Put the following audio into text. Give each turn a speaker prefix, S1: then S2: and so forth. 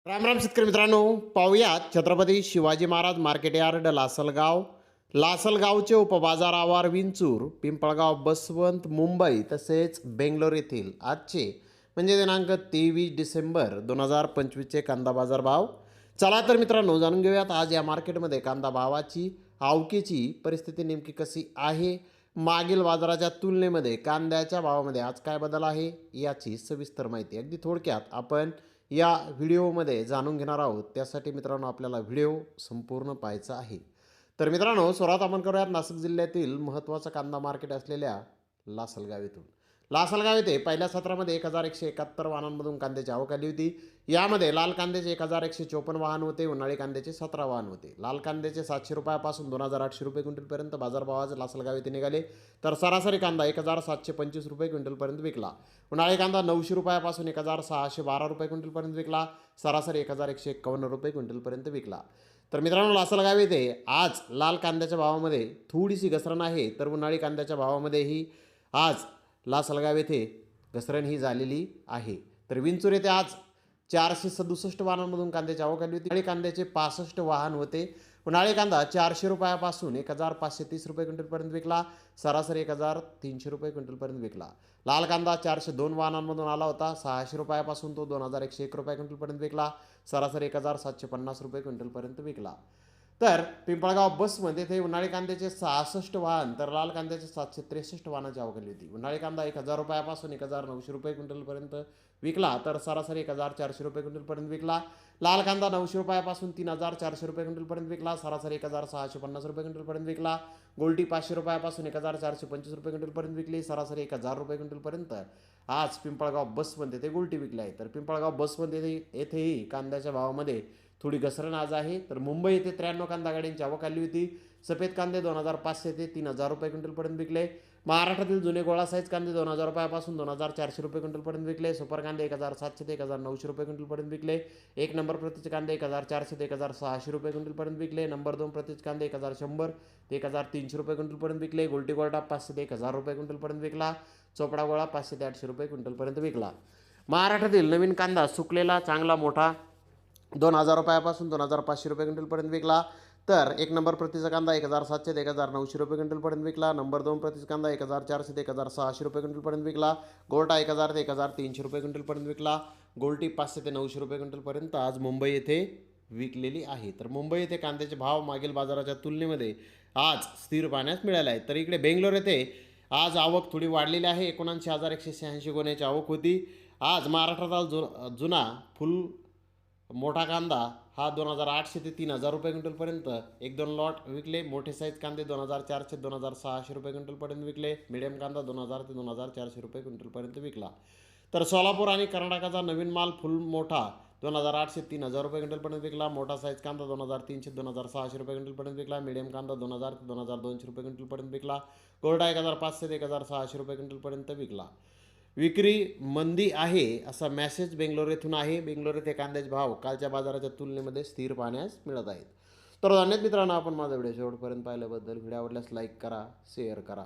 S1: राम राम शेतकरी मित्रांनो, पाहूयात छत्रपती शिवाजी महाराज मार्केट यार्ड लासलगाव, लासलगावचे उपबाजार आवार विंचूर, पिंपळगाव बसवंत मुंबई तसेच बेंगलोर येथील आजचे म्हणजे दिनांक 23 डिसेंबर 2025चे कांदा बाजार भाव. चला तर मित्रांनो, जाणून घेऊयात आज या मार्केटमध्ये कांदा भावाची आवकेची परिस्थिती नेमकी कशी आहे, मागील बाजाराच्या तुलनेमध्ये कांद्याच्या भावामध्ये आज काय बदल आहे याची सविस्तर माहिती अगदी थोडक्यात आपण या व्हिडिओमध्ये जाणून घेणार आहोत. त्यासाठी मित्रांनो आपल्याला व्हिडिओ संपूर्ण पाहायचा आहे. तर मित्रांनो, सुरुवात आपण करूयात नाशिक जिल्ह्यातील महत्त्वाचं कांदा मार्केट असलेल्या लासलगाव येथून. लासलगाव येथे पहिल्या सत्रामध्ये 1171 वाहनांमधून कांद्याची आवक आली होती. यामध्ये लाल कांद्याचे 1154 वाहन होते, उन्हाळी कांद्याचे 17 वाहन होते. लाल कांद्याचे 700 रुपयापासून 2800 रुपये क्विंटलपर्यंत बाजारभाव आज लासलगाव येथे निघाले. तर सरासरी कांदा 1725 रुपये क्विंटलपर्यंत विकला. उन्हाळी कांदा 900 रुपयापासून 1612 रुपये क्विंटलपर्यंत विकला. सरासरी 1151 रुपये क्विंटलपर्यंत विकला. तर मित्रांनो, लासलगाव येथे आज लाल कांद्याच्या भावामध्ये थोडीशी घसरण आहे, तर उन्हाळी कांद्याच्या भावामध्येही आज लासलगाव येथे घसरण ही झालेली आहे. तर विंचूर येथे आज 467 वाहनांमधून कांद्याची आवक आली होती. उन्हाळी कांद्याचे 65 वाहन होते. उन्हाळी कांदा 400 रुपयापासून 1530 रुपये क्विंटलपर्यंत विकला. सरासरी 1300 रुपये क्विंटलपर्यंत विकला. लाल कांदा 402 वाहनांमधून आला होता. 600 रुपयापासून तो 2101 रुपये क्विंटलपर्यंत विकला. सरासरी 1750 रुपये क्विंटलपर्यंत विकला. तर पिंपळगाव बसमध्ये ते उन्हाळी कांद्याचे 66 वाहन तर लाल कांद्याचे 763 वाहनाची आवक आली होती. उन्हाळी कांदा 1000 रुपयापासून 1900 रुपये क्विंटलपर्यंत विकला, तर सरासरी 1400 रुपये क्विंटलपर्यंत विकला. लाल कांदा 900 रुपयापासून 3400 रुपये क्विंटलपर्यंत विकला. सरासरी 1650 रुपये क्विंटलपर्यंत विकला. गोल्टी 500 रुपयापासून 1425 रुपये क्विंटलपर्यंत विकली. सरासरी 1000 रुपये क्विंटलपर्यंत आज पिंपळगाव बसमध्ये ते गोल्टी विकले आहे. तर पिंपळगाव बसमध्ये येथेही कांद्याच्या भावामध्ये थोडी घसरण आज आहे. तर मुंबई येथे 93 कांदा गाड्यांची आवक आली होती. सफेद कांदे 2500 ते 3000 रुपये क्विंटलपर्यंत विकले. महाराष्ट्रातील जुने गोळा साईज कांदे 2000 रुपयापासून 2400 रुपये क्विंटलपर्यंत विकले. सुपर कांदे 1700 ते 1900 रुपये क्विंटलपर्यंत विकले. एक नंबर प्रतीचे कांदे 1400 ते 1600 रुपये क्विंटलपर्यंत विकले. नंबर 2 प्रतीचे कांदे 1100 ते 1300 रुपये क्विंटलपर्यंत विकले. गोल्टी गोल्डा 500 ते 1000 रुपये क्विंटलपर्यंत विकला. चोपडा गोळा 500 ते 800 रुपये क्विंटलपर्यंत विकला. महाराष्ट्रातील नवीन कांदा सुकलेला चांगला मोठा 2000 रुपयापासून 2500 रुपये क्विंटलपर्यंत विकला. तर एक नंबर प्रतीचा कांदा 1700 ते 1900 रुपये क्विंटलपर्यंत विकला. नंबर 2 प्रतीचा कांदा 1400 ते 1600 रुपये क्विंटलपर्यंत विकला. गोल्टा 1000 ते 1300 रुपये क्विंटलपर्यंत विकला. गोल्टी 500 ते 900 रुपये क्विंटलपर्यंत आज मुंबई येथे विकलेली आहे. तर मुंबई येथे कांद्याचे भाव मागील बाजाराच्या तुलनेमध्ये आज स्थिर पाहण्यास मिळाले आहेत. तर इकडे बेंगलोर येथे आज आवक थोडी वाढलेली आहे. 79,186 गोण्याची आवक होती. आज महाराष्ट्रात जुना फुल मोठा कांदा हा 2800 ते 3000 रुपये क्विंटलपर्यंत 1-2 लॉट विकले. मोठे साईज कांदे 2400 ते 2600 रुपये क्विंटलपर्यंत विकले. मिडियम कांदा 2000 ते 2400 रुपये क्विंटलपर्यंत विकला. तर सोलापूर आणि कर्नाटकाचा नवीन माल फुल मोठा 2800 ते 3000 रुपये क्विंटलपर्यंत विकला. मोठा साईज कांदा 2300 ते 2600 रुपये क्विंटलपर्यंत विकला. मिडियम कांदा 2000 ते 2200 रुपये क्विंटलपर्यंत विकला. कोरडा 1500 ते 1600 रुपये क्विंटलपर्यंत विकला. विक्री मंदी आहे असा मेसेज बेंगलोर येथून आहे. बेंगलोर येथे कांद्याचे भाव कालच्या बाजाराच्या तुलनेमध्ये स्थिर पाहण्यास मिळत आहेत. तर धन्यवाद मित्रांनो, आपण माझा व्हिडिओ शेवटपर्यंत पाहिल्याबद्दल. व्हिडिओ आवडल्यास लाईक करा, शेअर करा.